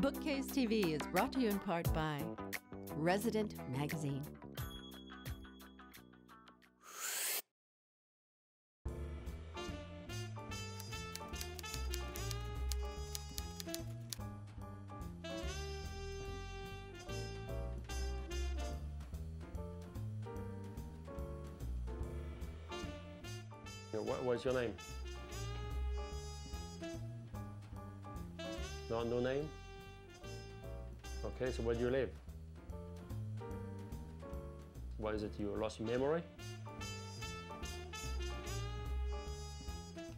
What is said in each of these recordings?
Bookcase TV is brought to you in part by Resident Magazine. What's your name? No name? Okay, so where do you live? What is it, you lost your memory?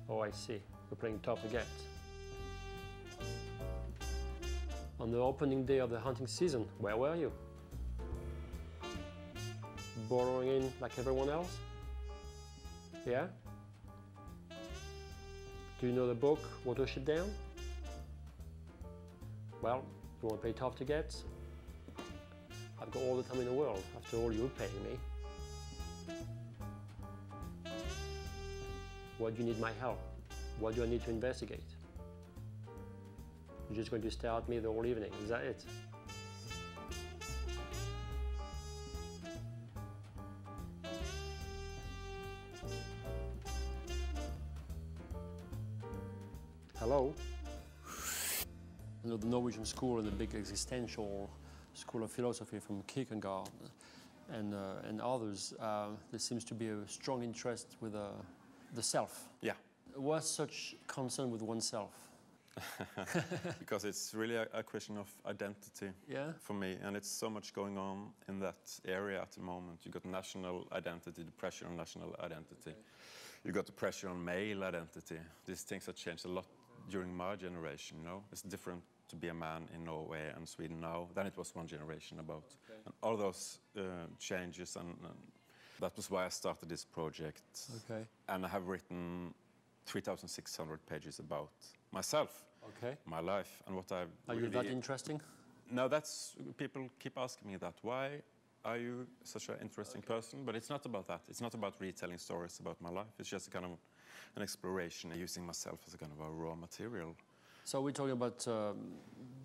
Oh, I see. You're playing tough to get. On the opening day of the hunting season, where were you? Burrowing in like everyone else? Yeah? Do you know the book, Authorship Down? Well, you want to play tough to get? I've got all the time in the world. After all, you're paying me. Why do you need my help? What do I need to investigate? You're just going to stare at me the whole evening, is that it? Hello? You know, the Norwegian school and the big existential school of philosophy from Kierkegaard and others, there seems to be a strong interest with the self. Yeah. What's such concern with oneself? Because it's really a question of identity, Yeah? for me, and it's so much going on in that area at the moment. You got national identity, the pressure on national identity. You got the pressure on male identity. These things have changed a lot during my generation, you know. It's different to be a man in Norway and Sweden now than it was one generation about. Okay. And all those changes, and that was why I started this project. Okay. And I have written 3,600 pages about myself, okay, my life, and what I've Are you that interesting? No, that's, people keep asking me that. Why are you such an interesting person? But it's not about that. It's not about retelling stories about my life. It's just a kind of an exploration, using myself as a kind of a raw material. So we're talking about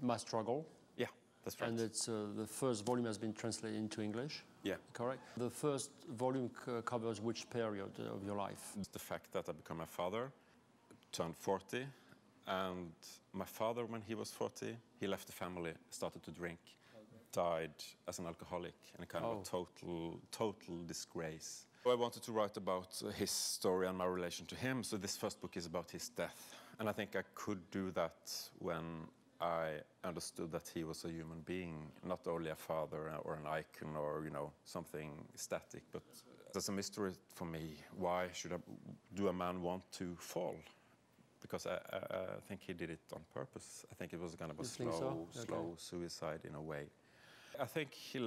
my struggle. Yeah, that's right. And it's the first volume has been translated into English. Yeah. Correct? The first volume covers which period of your life? The fact that I became a father, turned 40, and my father, when he was 40, he left the family, started to drink, died as an alcoholic, and a kind of a total disgrace. I wanted to write about his story and my relation to him, so this first book is about his death. And I think I could do that when I understood that he was a human being, not only a father or an icon or, you know, something static, but there's a mystery for me. Why do a man want to fall? Because I think he did it on purpose. I think it was kind of a slow suicide in a way. I think he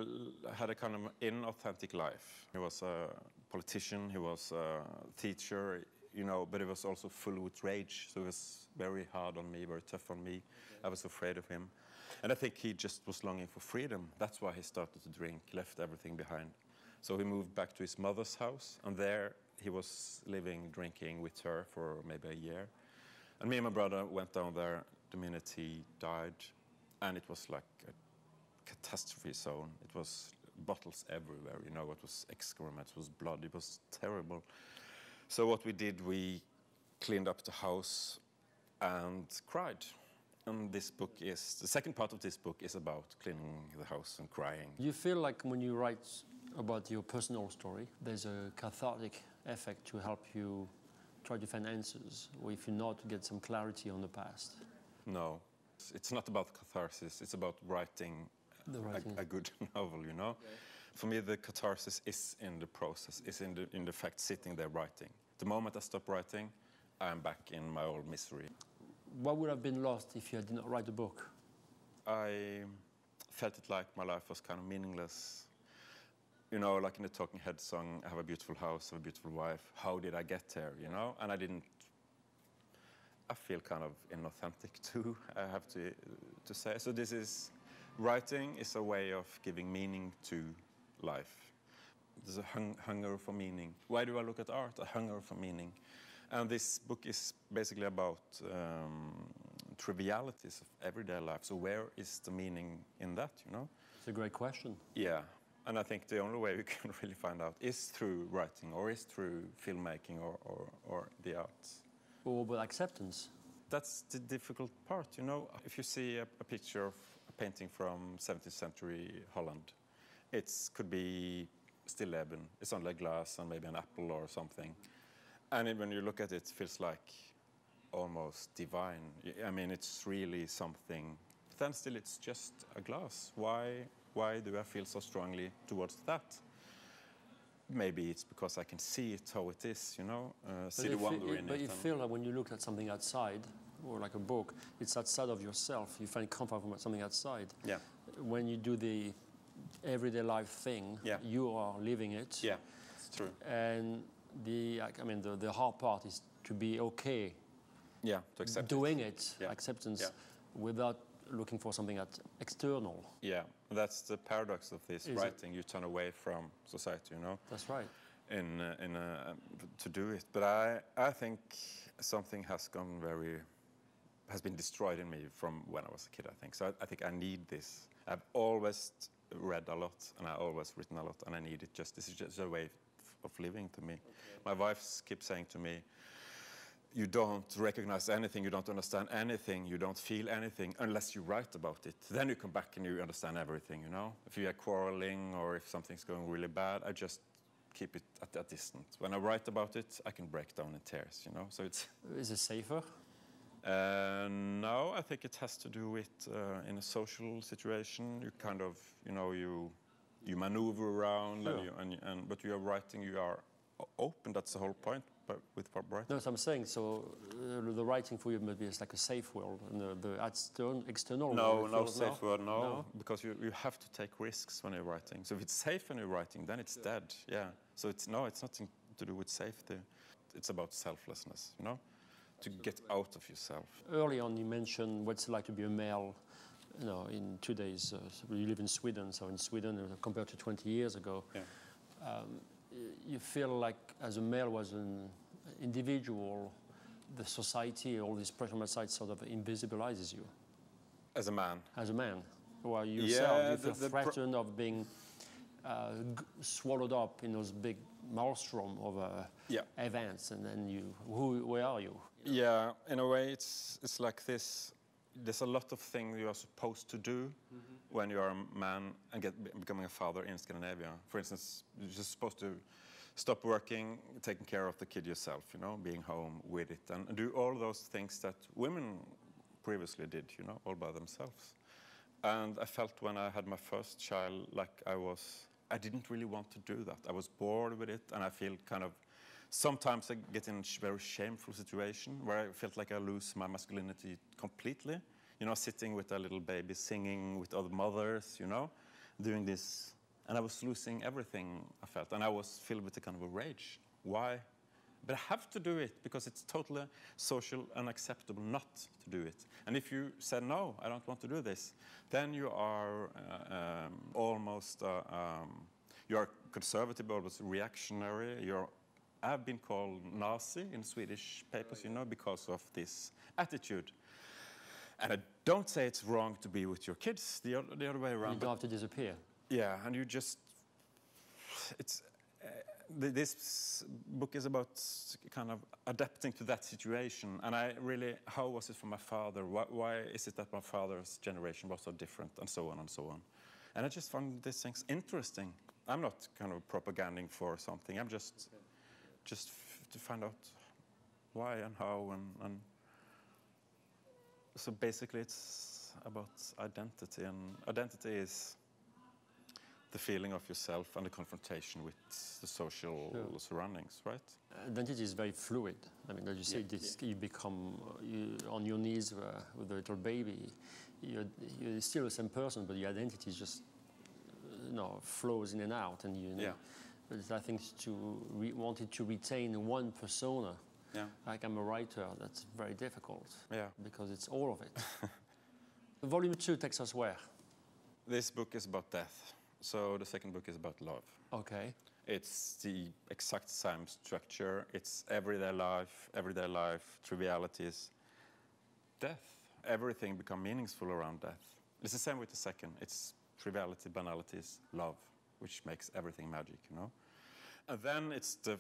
had a kind of inauthentic life. He was a politician, he was a teacher, you know, but he was also full with rage. So he was very hard on me, very tough on me. I was afraid of him. And I think he just was longing for freedom. That's why he started to drink, left everything behind. So he moved back to his mother's house, and there he was living, drinking with her for maybe a year. And me and my brother went down there the minute he died, and it was like a catastrophe zone. It was bottles everywhere, you know, it was excrement, it was blood, it was terrible. So what we did, we cleaned up the house and cried. And this book is, the second part of this book is about cleaning the house and crying. You feel like when you write about your personal story, there's a cathartic effect to help you try to find answers, or if you're not, to get some clarity on the past? No, it's not about catharsis, it's about writing a good novel, you know? Okay. For me, the catharsis is in the process, is in the fact sitting there writing. The moment I stop writing, I'm back in my old misery. What would have been lost if you did not write the book? I felt it like my life was kind of meaningless. You know, like in the Talking Heads song, I have a beautiful house, I have a beautiful wife. How did I get there, you know? And I feel kind of inauthentic too, I have to say. So this is, writing is a way of giving meaning to life. There's a hunger for meaning. Why do I look at art? A hunger for meaning. And this book is basically about trivialities of everyday life. So where is the meaning in that, you know? It's a great question. Yeah, and I think the only way we can really find out is through writing, or is through filmmaking, or the arts. Or with acceptance. That's the difficult part, you know. If you see a picture of a painting from 17th century Holland, it could be stilleben. It's only glass and maybe an apple or something. And when you look at it, it feels like almost divine. I mean, it's really something. But then still, it's just a glass. Why do I feel so strongly towards that? Maybe it's because I can see it how it is, you know, see the wonder in it. But you feel that when you look at something outside, or like a book, it's outside of yourself. You find comfort from something outside. Yeah. When you do the everyday life thing, you are living it. Yeah, it's true. And the hard part is to be okay. Yeah, to accept doing it. Acceptance, without looking for something external. Yeah, that's the paradox of this writing. You turn away from society, you know. That's right. To do it, but I think something has been destroyed in me from when I was a kid. I think so. I think I need this. I've always read a lot, and I've always written a lot, and I need it. This is just a way of living to me. Okay. My wife keeps saying to me, you don't recognize anything, you don't understand anything, you don't feel anything unless you write about it. Then you come back and you understand everything, you know? If you are quarreling or if something's going really bad, I just keep it at a distance. When I write about it, I can break down in tears, you know? So it's... Is it safer? No, I think it has to do with in a social situation, you kind of, you know, you maneuver around, sure. But you are writing, you are open, that's the whole point. But with writing. No, so I'm saying, the writing for you maybe is like a safe world, and the external world. No safe world, no, because you have to take risks when you're writing. So if it's safe when you're writing, then it's dead. Yeah. So it's nothing to do with safety. It's about selflessness, you know, to get out of yourself. Early on, you mentioned what's it like to be a male. You know, in today's, you live in Sweden, so in Sweden compared to 20 years ago. Yeah. You feel like as a male was an individual, the society, all this pressure on side sort of invisibilizes you. As a man? As a man. Well, yourself, you feel threatened of being swallowed up in those big maelstrom of events, and then where are you? Yeah, in a way it's like this. There's a lot of things you are supposed to do when you are a man and becoming a father in Scandinavia. For instance, you're just supposed to stop working, taking care of the kid yourself, you know, being home with it, and do all those things that women previously did, you know, all by themselves. And I felt when I had my first child like I didn't really want to do that. I was bored with it, and I feel kind of, sometimes I get in a very shameful situation where I felt like I lose my masculinity completely. You know, sitting with a little baby, singing with other mothers, you know, doing this. And I was losing everything, I felt. And I was filled with a kind of a rage. Why? But I have to do it because it's totally social and unacceptable not to do it. And if you say, no, I don't want to do this, then you are almost, you are conservative, almost reactionary. I've been called Nazi in Swedish papers, you know, because of this attitude. And I don't say it's wrong to be with your kids, the other way around. You don't have to disappear. Yeah, and you just, this book is about kind of adapting to that situation. And how was it for my father? Why is it that my father's generation was so different, and so on and so on. And I just found these things interesting. I'm not kind of propaganding for something. I'm just to find out why and how, and so basically it's about identity, and identity is the feeling of yourself and the confrontation with the social surroundings, right? Identity is very fluid. I mean, as you say, you become on your knees with a little baby. You're still the same person, but your identity is just flows in and out, and But I think wanted to retain one persona. Yeah. Like I'm a writer, that's very difficult. Yeah. Because it's all of it. Volume 2 takes us where? This book is about death. So the second book is about love. Okay. It's the exact same structure. It's everyday life, trivialities, death. everything become meaningful around death. It's the same with the second. It's triviality, banalities, love, which makes everything magic, you know. And then it's the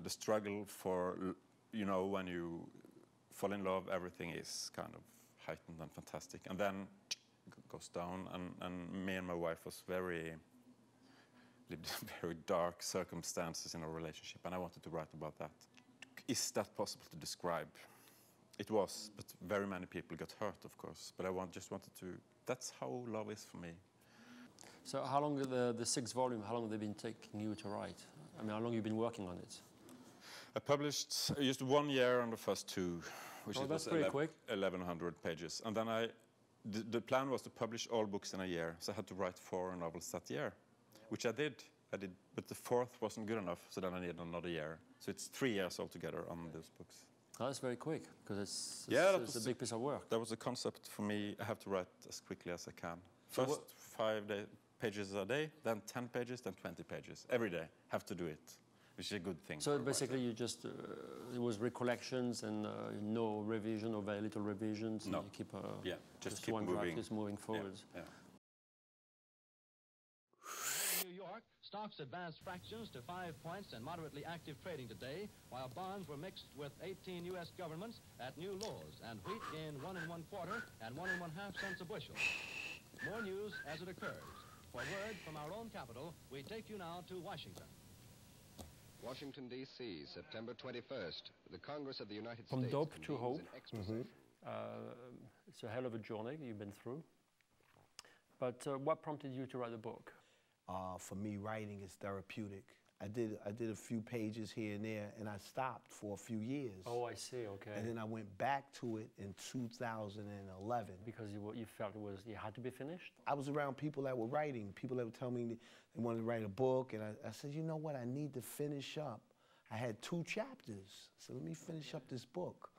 struggle for, you know, when you fall in love, everything is kind of heightened and fantastic. And then it goes down, and me and my wife lived very dark circumstances in our relationship, and I wanted to write about that. Is that possible to describe? It was, but very many people got hurt, of course. But I just wanted to, that's how love is for me. So how long, the sixth volume, how long have they been taking you to write? I mean, how long have you been working on it? I published just 1 year on the first two, which that's pretty quick. 1,100 pages. And then the plan was to publish all books in a year, so I had to write 4 novels that year, which I did, but the fourth wasn't good enough, so then I needed another year. So it's 3 years altogether on those books. Oh, that's very quick, because it's a big piece of work. That was a concept for me. I have to write as quickly as I can. First 5 pages a day, then 10 pages, then 20 pages. Every day, have to do it, which is a good thing. So basically you just, it was recollections and no revision or very little revisions? No. And you keep, just keep one moving. draft is moving forwards. Yeah. New York, stocks advanced fractions to 5 points and moderately active trading today, while bonds were mixed with 18 U.S. governments at new lows, and wheat gained 1 1/4 and 1 1/2 cents a bushel. More news as it occurs. For word from our own capital, we take you now to Washington. Washington, D.C., September 21st. The Congress of the United From States. dope to hope. It's a hell of a journey you've been through. But what prompted you to write the book? For me, writing is therapeutic. I did a few pages here and there, and I stopped for a few years. Oh, I see, okay. And then I went back to it in 2011. Because you felt it had to be finished? I was around people that were writing, people that would tell me they wanted to write a book, and I said, you know what, I need to finish up. I had 2 chapters, so let me finish up this book.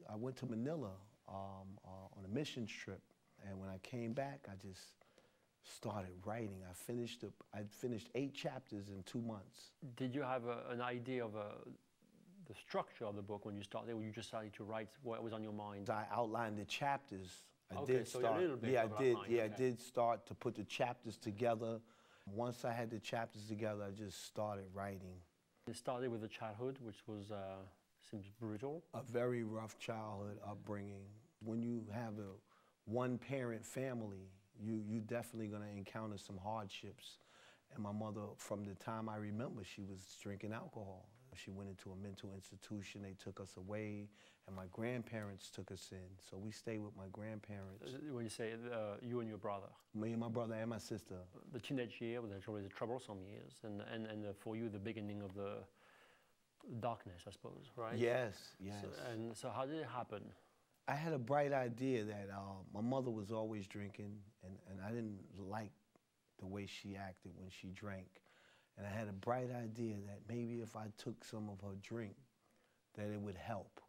I went to Manila on a missions trip, and when I came back, I just started writing. I finished 8 chapters in 2 months. Did you have an idea of the structure of the book when you started, or you just started to write what was on your mind? I outlined the chapters. I did start to put the chapters together. Once I had the chapters together, I just started writing. It started with the childhood, which was seems brutal. A very rough childhood upbringing. When you have a one-parent family, you definitely gonna encounter some hardships. And my mother, from the time I remember, she was drinking alcohol. She went into a mental institution, they took us away, and my grandparents took us in. So we stayed with my grandparents. When you say you and your brother? Me and my brother and my sister. The teenage year was always the troublesome years, and for you, the beginning of the darkness, I suppose, right? Yes, yes. So how did it happen? I had a bright idea that my mother was always drinking, and I didn't like the way she acted when she drank. And I had a bright idea that maybe if I took some of her drink, that it would help.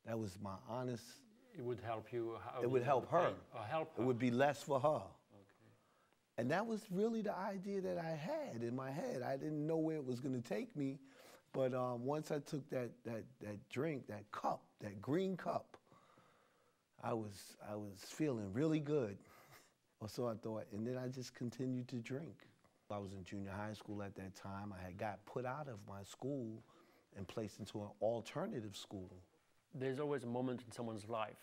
That was my honest... It would help you? It would help her. Help her. It would be less for her. Okay. And that was really the idea that I had in my head. I didn't know where it was going to take me, but once I took that drink, that cup, that green cup, I was feeling really good, or so I thought, and then I just continued to drink. I was in junior high school at that time. I had got put out of my school and placed into an alternative school. There's always a moment in someone's life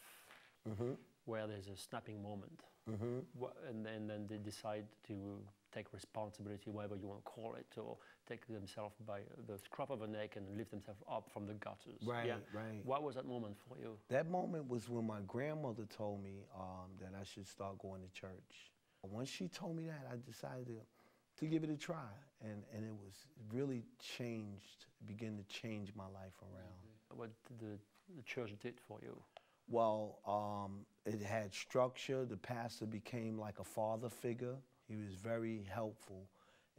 where there's a snapping moment, and then they decide to take responsibility, whatever you want to call it, or take themselves by the scruff of the neck and lift themselves up from the gutters. Right, right. What was that moment for you? That moment was when my grandmother told me that I should start going to church. Once she told me that, I decided to give it a try, and it was really changed, began to change my life around. What did the church did for you? Well, it had structure. The pastor became like a father figure. He was very helpful,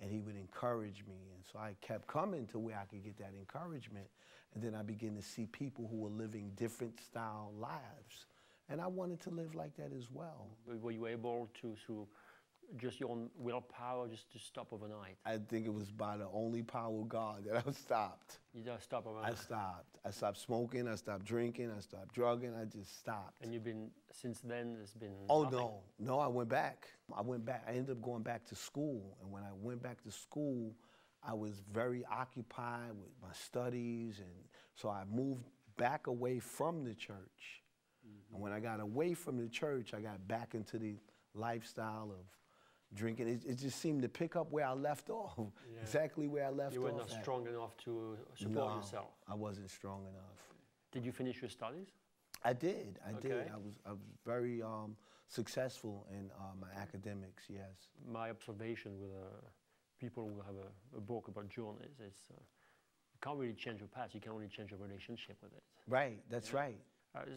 and he would encourage me. And so I kept coming to where I could get that encouragement. And then I began to see people who were living different style lives. And I wanted to live like that as well. Were you able to, through just your own willpower just to stop overnight? I think it was by the only power of God that I stopped. You just stopped overnight? I stopped. I stopped smoking, I stopped drinking, I stopped drugging, I just stopped. And you've been, since then, there's been Oh, nothing? no, I went back. I ended up going back to school. And when I went back to school, I was very occupied with my studies. And so I moved back away from the church. Mm-hmm. And when I got away from the church, I got back into the lifestyle of drinking. It just seemed to pick up where I left off, exactly where I left off. You were not strong enough to support yourself? I wasn't strong enough. Did you finish your studies? I did. I did. I was very successful in my academics, yes. My observation with people who have a book about journeys is you can't really change your past, you can only change your relationship with it. Right, that's right.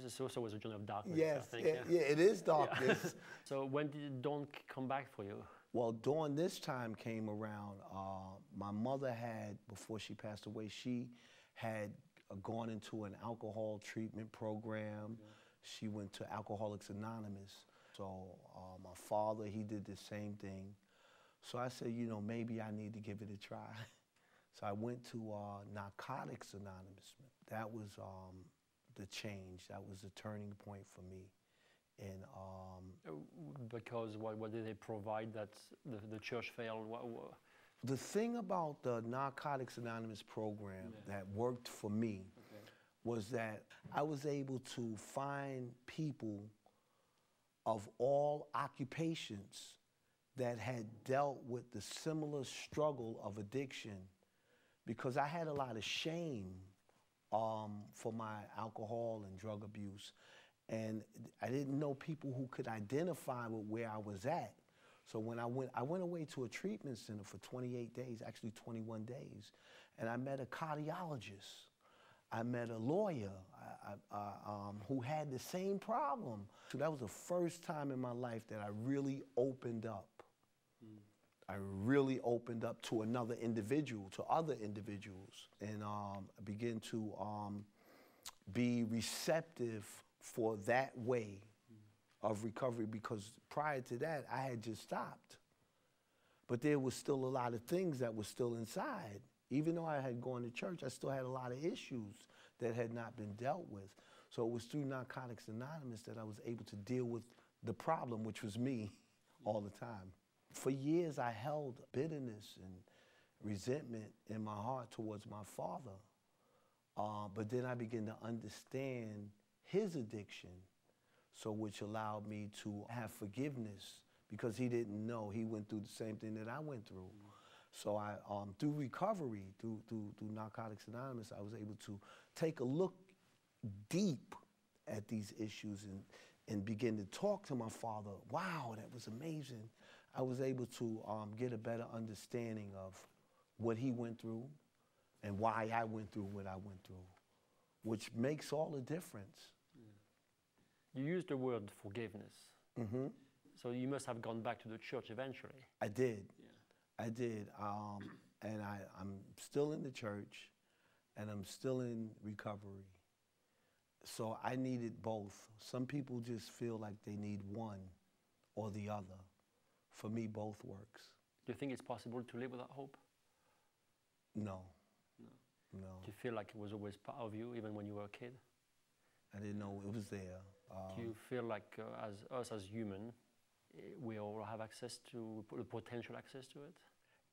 This also was a journey of darkness, yes, I think. Yeah, it is darkness. So when did dawn come back for you? Well, dawn this time came around. My mother had, before she passed away, she had gone into an alcohol treatment program. She went to Alcoholics Anonymous. So my father, he did the same thing. So I said, you know, maybe I need to give it a try. So I went to Narcotics Anonymous. That was the change. That was the turning point for me. And because what did they provide that the church failed? The thing about the Narcotics Anonymous program that worked for me was that I was able to find people of all occupations that had dealt with the similar struggle of addiction, because I had a lot of shame for my alcohol and drug abuse, and I didn't know people who could identify with where I was at. So when I went away to a treatment center for 28 days, actually 21 days, and I met a cardiologist. I met a lawyer who had the same problem. So that was the first time in my life that I really opened up. I really opened up to another individual, to other individuals, and began to be receptive for that way of recovery, because prior to that, I had just stopped. But there was still a lot of things that were still inside. Even though I had gone to church, I still had a lot of issues that had not been dealt with. So it was through Narcotics Anonymous that I was able to deal with the problem, which was me all the time. For years, I held bitterness and resentment in my heart towards my father. But then I began to understand his addiction, so which allowed me to have forgiveness, because he didn't know he went through the same thing that I went through. So I, through recovery, through Narcotics Anonymous, I was able to take a look deep at these issues and begin to talk to my father. Wow, that was amazing. I was able to get a better understanding of what he went through and why I went through what I went through, which makes all the difference. You used the word forgiveness. Mm-hmm. So you must have gone back to the church eventually. I did. Yeah. I did. And I'm still in the church, and I'm still in recovery. So I needed both. Some people just feel like they need one or the other. For me, both works. Do you think it's possible to live without hope? No. Do you feel like it was always part of you, even when you were a kid? I didn't know it was there. Do you feel like as human, we all have access to, the potential access to it?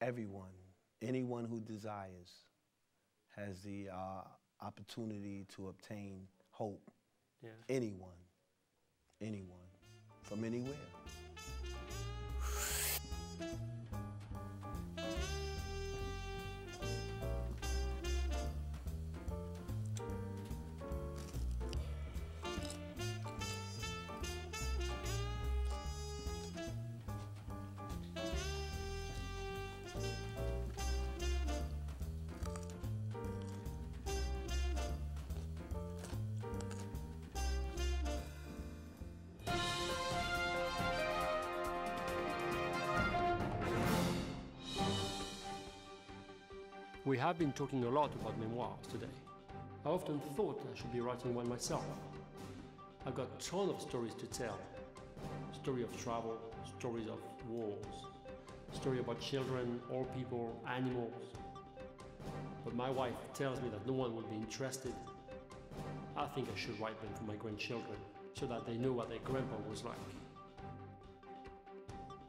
Everyone, anyone who desires has the opportunity to obtain hope. Yeah. Anyone, from anywhere. We have been talking a lot about memoirs today. I often thought I should be writing one myself. I've got a ton of stories to tell. story of travel, stories of wars, story about children, old people, animals. But my wife tells me that no one will be interested. I think I should write them for my grandchildren, so that they know what their grandpa was like.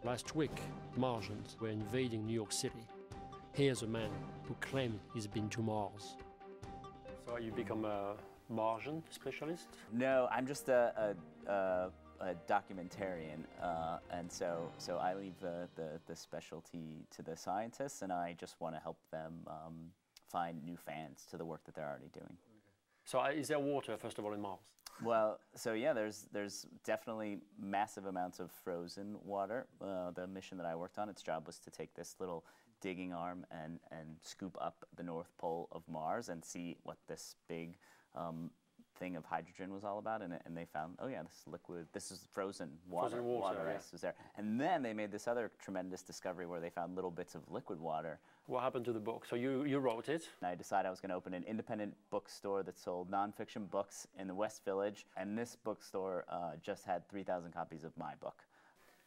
Last week, Martians were invading New York City. Here's a man who claimed he's been to Mars. So you become a Martian specialist? No, I'm just a documentarian, and so I leave the specialty to the scientists, and I just want to help them find new fans to the work that they're already doing. So is there water, first of all, in Mars? Well, so yeah, there's definitely massive amounts of frozen water. The mission that I worked on, its job was to take this little digging arm and scoop up the North Pole of Mars and see what this big thing of hydrogen was all about, and they found, oh yeah, this is frozen water. Frozen water, yeah. Ice was there. And then they made this other tremendous discovery where they found little bits of liquid water. What happened to the book? So you wrote it? And I decided I was going to open an independent bookstore that sold nonfiction books in the West Village, and this bookstore just had 3,000 copies of my book.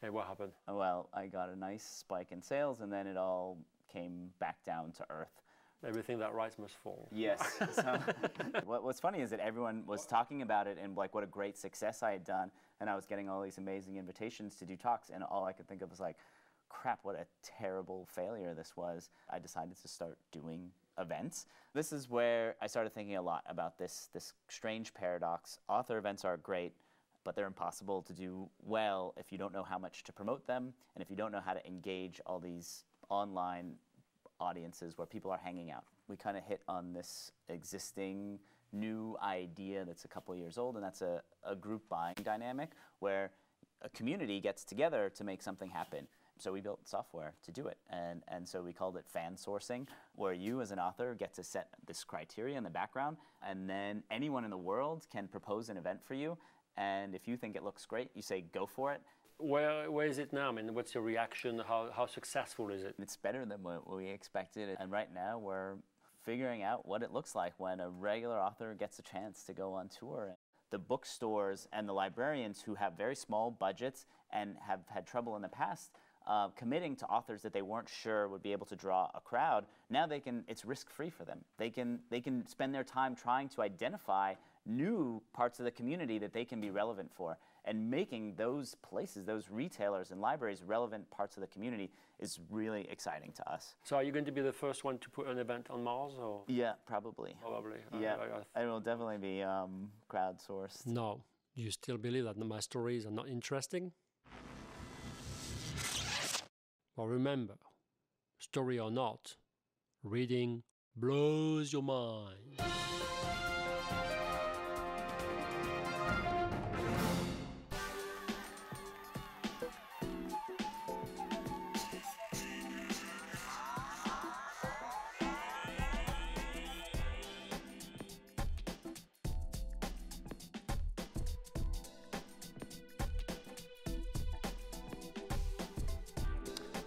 Hey, what happened? Well, I got a nice spike in sales, and then it all came back down to earth. Everything that rise must fall. Yes. So, what's funny is that everyone was talking about it and like what a great success I had done, and I was getting all these amazing invitations to do talks, and all I could think of was like, crap, what a terrible failure this was. I decided to start doing events. This is where I started thinking a lot about this strange paradox. Author events are great, but they're impossible to do well if you don't know how much to promote them, and if you don't know how to engage all these online audiences where people are hanging out. We kind of hit on this existing new idea that's a couple years old, and that's a group buying dynamic where a community gets together to make something happen. So we built software to do it, and so we called it fan sourcing, where you as an author get to set this criteria in the background, and then anyone in the world can propose an event for you, and if you think it looks great, you say go for it. Where is it now? I mean, what's your reaction? How successful is it? It's better than what we expected, and right now we're figuring out what it looks like when a regular author gets a chance to go on tour. The bookstores and the librarians who have very small budgets and have had trouble in the past committing to authors that they weren't sure would be able to draw a crowd, now it's risk-free for them. They can spend their time trying to identify new parts of the community that they can be relevant for. And making those places, those retailers and libraries, relevant parts of the community is really exciting to us. So are you going to be the first one to put an event on Mars? Or? Yeah, probably. Probably. Yeah, it will definitely be crowdsourced. No. Do you still believe that my stories are not interesting? Well, remember, story or not, reading blows your mind.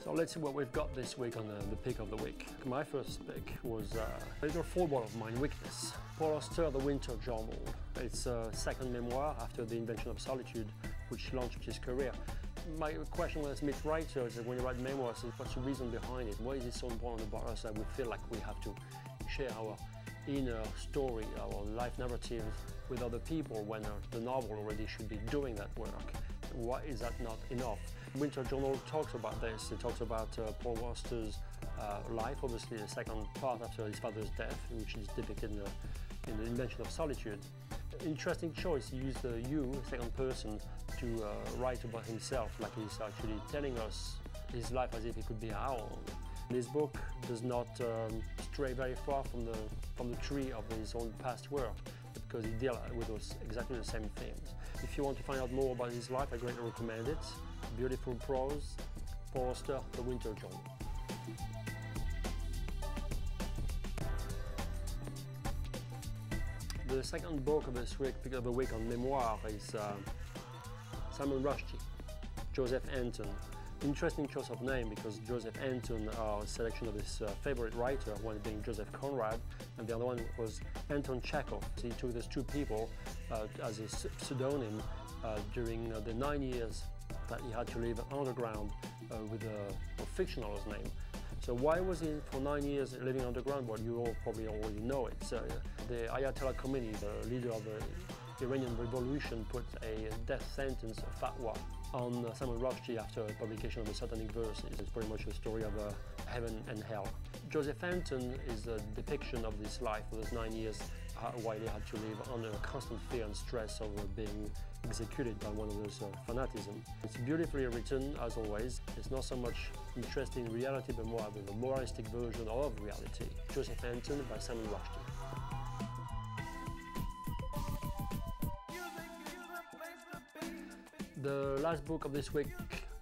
So let's see what we've got this week on the pick of the week. My first pick was a little foreword of my weakness. Paul Auster, The Winter Journal. It's a second memoir after The Invention of Solitude, which launched his career. My question as myth-writer is that when you write memoirs, what's the reason behind it? Why is it so important about us that we feel like we have to share our inner story, our life narrative with other people when the novel already should be doing that work? Why is that not enough? Winter Journal talks about this. It talks about Paul Auster's life, obviously the second part after his father's death, which is depicted in The Invention of Solitude. Interesting choice. He used the you, second person, to write about himself, like he's actually telling us his life as if it could be our own. This book does not stray very far from the tree of his own past work, because he deals with exactly the same themes. If you want to find out more about his life, I greatly recommend it. Beautiful prose, Paul Auster, The Winter Journal. The second book of this week, pick of the week on memoir, is Salman Rushdie, Joseph Anton. Interesting choice of name because Joseph Anton are a selection of his favorite writer, one being Joseph Conrad, and the other one was Anton Chekhov. He took those two people as a pseudonym during the 9 years that he had to live underground with a fictional name. So why was he for 9 years living underground? Well, you all probably already know it. The Ayatollah Khomeini, the leader of the Iranian Revolution, put a death sentence, a fatwa, on Salman Rushdie after publication of the Satanic Verses. It's pretty much a story of heaven and hell. Joseph Anton is a depiction of this life for those 9 years, why they had to live under constant fear and stress of being executed by one of those fanaticism. It's beautifully written, as always. It's not so much interested in reality, but more of a moralistic version of reality. Joseph Anton by Salman Rushdie. The last book of this week,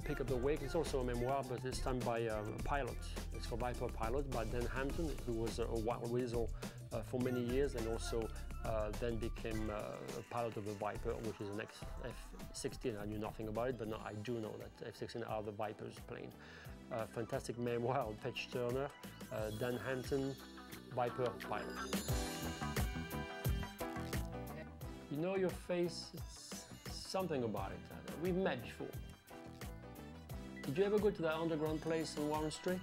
Pick of the Week, is also a memoir, but this time by a pilot. It's called Viper Pilot by Dan Hampton, who was a wild weasel for many years and also then became a pilot of the Viper, which is an F-16. I knew nothing about it, but now I do know that F-16 are the Viper's plane. Fantastic memoir on Page Turner, Dan Hampton, Viper Pilot. You know your face, it's something about it. We've met before. Did you ever go to that underground place on Warren Street?